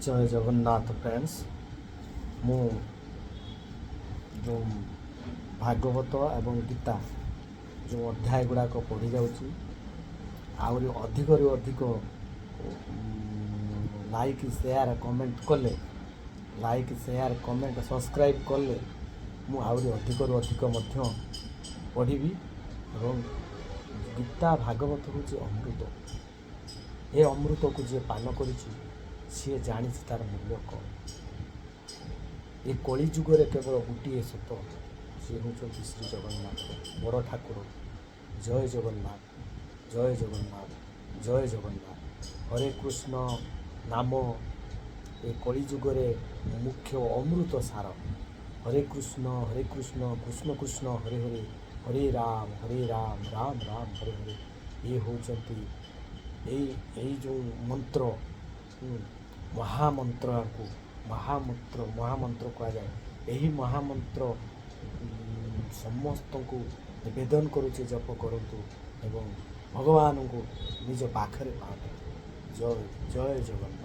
जय जगन्नाथ फ्रेंड्स मु जो भागवत एवं गीता जो अध्याय गुड़ाक पढ़ी जाऊँगी आहरी अधिक रु अधिक लाइक शेयर कमेंट कले लाइक शेयर कमेंट सब्सक्राइब कले मु आहरी अधिक रु अधिक मध्य पढ़ी और गीता भागवत हूँ अमृत ए अमृत को जी पान कर सी जानी तार मूल्य कौन ये कली जुगे केवल गोटे सत सी हूँ श्री जगन्नाथ बड़ ठाकुर जय जगन्नाथ जय जगन्नाथ जय जगन्नाथ हरे कृष्ण नाम ये कली जुगे मुख्य अमृत सार हरे कृष्ण कृष्ण कृष्ण हरे हरे हरे राम राम राम हरे हरे ये होती यही जो मंत्र महामंत्र को महामंत्र कह जाए यही महामंत्र समस्त को निवेदन करुचे जप करतु एवं भगवान को निज पाखरे पाते जय जय जगन्नाथ।